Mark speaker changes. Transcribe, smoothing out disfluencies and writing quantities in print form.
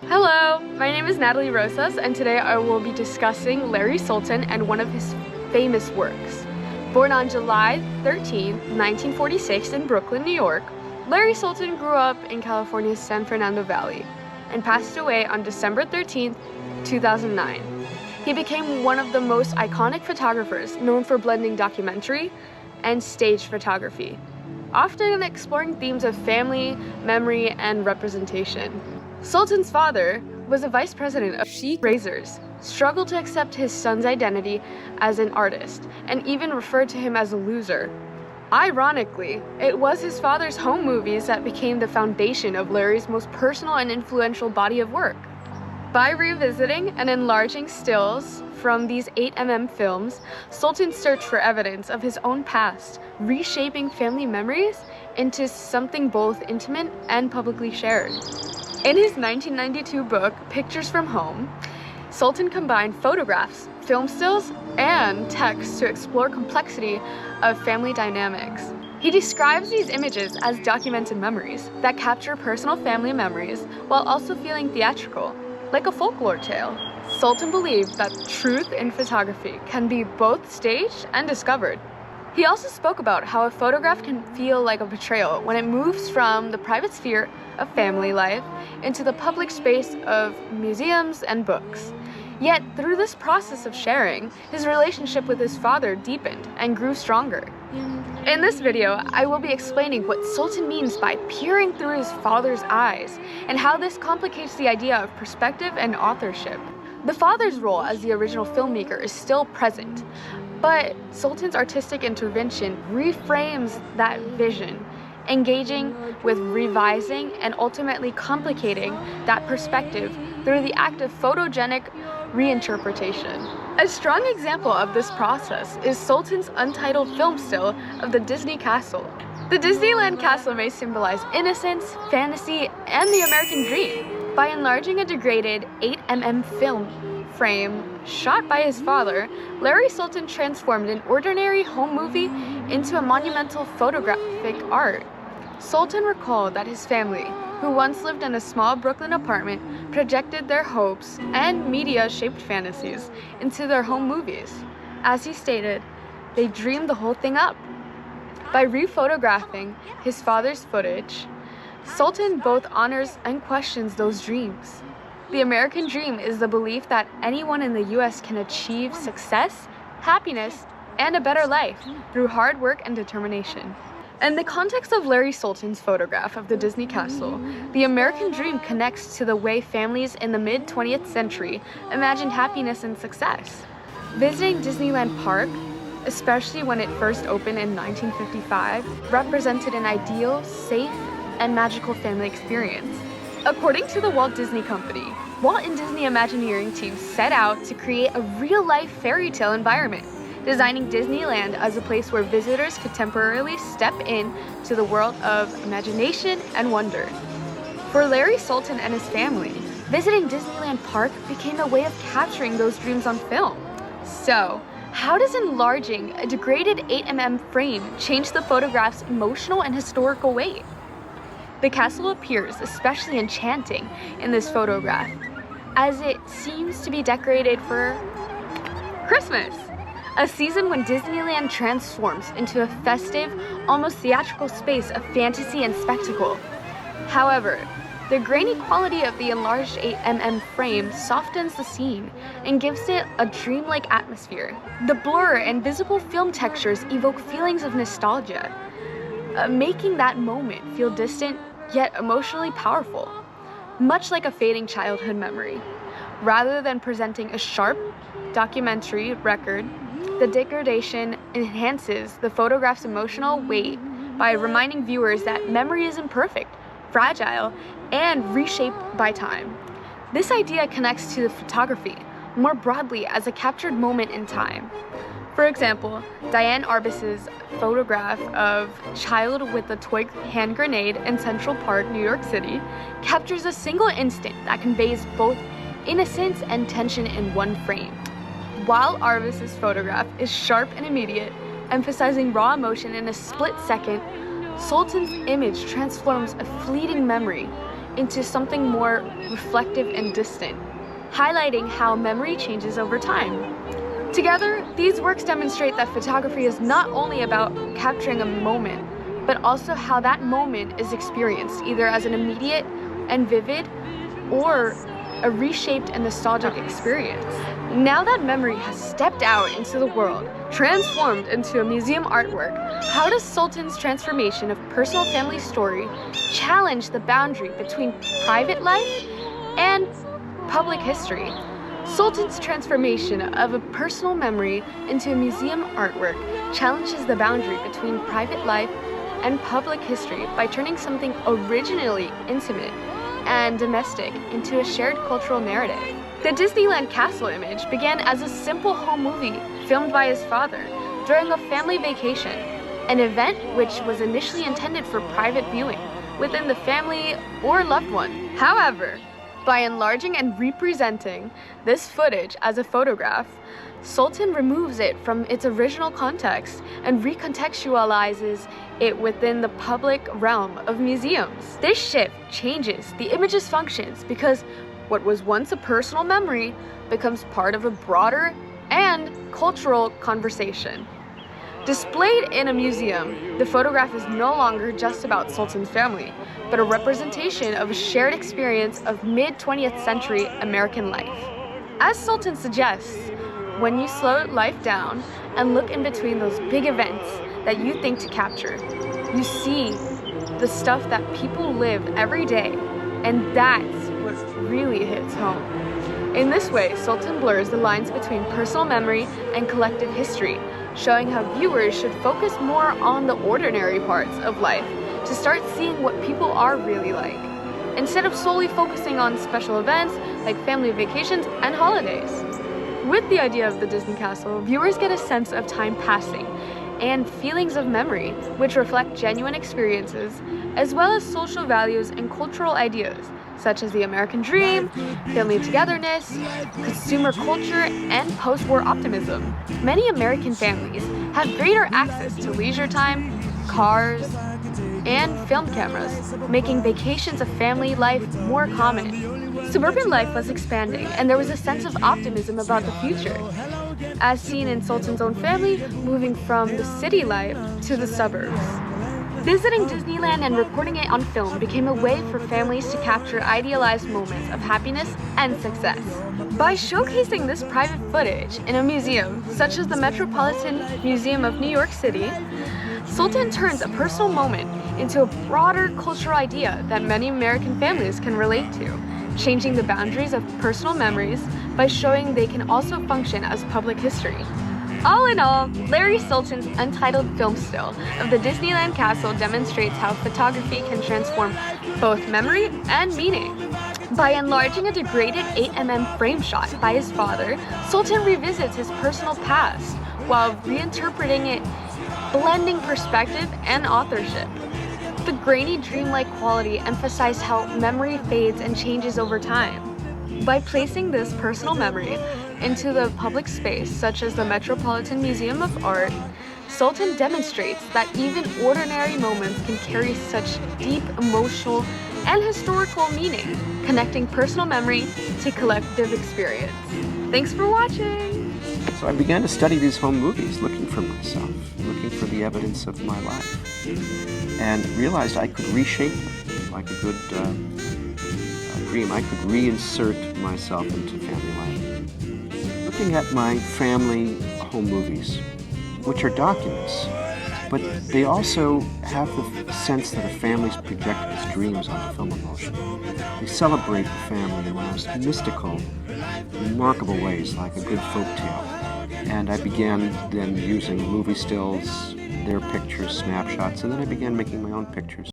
Speaker 1: Hello, my name is Natalie Rosas, and today I will be discussing Larry Sultan and one of his famous works. Born on July 13, 1946 in Brooklyn, New York, Larry Sultan grew up in California's San Fernando Valley and passed away on December 13, 2009. He became one of the most iconic photographers, known for blending documentary and stage photography, often exploring themes of family, memory, and representation. Sultan's father was a vice president of Chic Razors, struggled to accept his son's identity as an artist, and even referred to him as a loser. Ironically, it was his father's home movies that became the foundation of Larry's most personal and influential body of work. By revisiting and enlarging stills from these 8mm films, Sultan searched for evidence of his own past, reshaping family memories into something both intimate and publicly shared. In his 1992 book, Pictures from Home, Sultan combined photographs, film stills, and text to explore complexity of family dynamics. He describes these images as documented memories that capture personal family memories while also feeling theatrical, like a folklore tale. Sultan believed that truth in photography can be both staged and discovered. He also spoke about how a photograph can feel like a portrayal when it moves from the private sphere of family life into the public space of museums and books. Yet, through this process of sharing, his relationship with his father deepened and grew stronger. In this video, I will be explaining what Sultan means by peering through his father's eyes and how this complicates the idea of perspective and authorship. The father's role as the original filmmaker is still present, but Sultan's artistic intervention reframes that vision, engaging with revising and ultimately complicating that perspective through the act of photogenic reinterpretation. A strong example of this process is Sultan's Untitled film still of the Disney castle. The Disneyland castle may symbolize innocence, fantasy, and the American dream. By enlarging a degraded 8mm film frame shot by his father, Larry Sultan transformed an ordinary home movie into a monumental photographic art. Sultan recalled that his family, who once lived in a small Brooklyn apartment, projected their hopes and media-shaped fantasies into their home movies. As he stated, they dreamed the whole thing up. By rephotographing his father's footage, Sultan both honors and questions those dreams. The American dream is the belief that anyone in the U.S. can achieve success, happiness, and a better life through hard work and determination. In the context of Larry Sultan's photograph of the Disney castle, the American dream connects to the way families in the mid-20th century imagined happiness and success. Visiting Disneyland Park, especially when it first opened in 1955, represented an ideal, safe, and magical family experience. According to the Walt Disney Company, Walt and Disney Imagineering team set out to create a real-life fairy tale environment, designing Disneyland as a place where visitors could temporarily step in to the world of imagination and wonder. For Larry Sultan and his family, visiting Disneyland Park became a way of capturing those dreams on film. So, how does enlarging a degraded 8mm frame change the photograph's emotional and historical weight? The castle appears especially enchanting in this photograph, as it seems to be decorated for Christmas, a season when Disneyland transforms into a festive, almost theatrical space of fantasy and spectacle. However, the grainy quality of the enlarged 8mm frame softens the scene and gives it a dreamlike atmosphere. The blur and visible film textures evoke feelings of nostalgia, making that moment feel distant yet emotionally powerful, much like a fading childhood memory. Rather than presenting a sharp documentary record, the degradation enhances the photograph's emotional weight by reminding viewers that memory is imperfect, fragile, and reshaped by time. This idea connects to the photography more broadly as a captured moment in time. For example, Diane Arbus's photograph of Child with a Toy Hand Grenade in Central Park, New York City, captures a single instant that conveys both innocence and tension in one frame. While Arbus's photograph is sharp and immediate, emphasizing raw emotion in a split second, Sultan's image transforms a fleeting memory into something more reflective and distant, highlighting how memory changes over time. Together, these works demonstrate that photography is not only about capturing a moment, but also how that moment is experienced, either as an immediate and vivid or a reshaped and nostalgic experience. Now that memory has stepped out into the world, transformed into a museum artwork, how does Sultan's transformation of personal family story challenge the boundary between private life and public history? Sultan's transformation of a personal memory into a museum artwork challenges the boundary between private life and public history by turning something originally intimate and domestic into a shared cultural narrative. The Disneyland Castle image began as a simple home movie filmed by his father during a family vacation, an event which was initially intended for private viewing within the family or loved one. However, by enlarging and representing this footage as a photograph, Sultan removes it from its original context and recontextualizes it within the public realm of museums. This shift changes the image's functions because what was once a personal memory becomes part of a broader and cultural conversation. Displayed in a museum, the photograph is no longer just about Sultan's family, but a representation of a shared experience of mid-20th century American life. As Sultan suggests, when you slow life down and look in between those big events that you think to capture, you see the stuff that people live every day, and that's what really hits home. In this way, Sultan blurs the lines between personal memory and collective history, showing how viewers should focus more on the ordinary parts of life to start seeing what people are really like, instead of solely focusing on special events like family vacations and holidays. With the idea of the Disney Castle, viewers get a sense of time passing and feelings of memory, which reflect genuine experiences, as well as social values and cultural ideas, such as the American dream, family togetherness, consumer culture, and post-war optimism. Many American families have greater access to leisure time, cars, and film cameras, making vacations of family life more common. Suburban life was expanding, and there was a sense of optimism about the future, as seen in Sultan's own family moving from the city life to the suburbs. Visiting Disneyland and recording it on film became a way for families to capture idealized moments of happiness and success. By showcasing this private footage in a museum, such as the Metropolitan Museum of New York City, Sultan turns a personal moment into a broader cultural idea that many American families can relate to, changing the boundaries of personal memories by showing they can also function as public history. All in all, Larry Sultan's Untitled film still of the Disneyland Castle demonstrates how photography can transform both memory and meaning. By enlarging a degraded 8mm frame shot by his father, Sultan revisits his personal past while reinterpreting it, blending perspective and authorship. The grainy, dreamlike quality emphasized how memory fades and changes over time. By placing this personal memory into the public space, such as the Metropolitan Museum of Art, Sultan demonstrates that even ordinary moments can carry such deep emotional and historical meaning, connecting personal memory to collective experience. Thanks for watching!
Speaker 2: So I began to study these home movies, looking for myself, looking for the evidence of my life, and realized I could reshape them like a good dream. I could reinsert myself into family life. Looking at my family home movies, which are documents, but they also have the sense that a family's projected its dreams onto film emotion. They celebrate the family in the most mystical, remarkable ways, like a good folk tale. And I began then using movie stills, their pictures, snapshots, and then I began making my own pictures.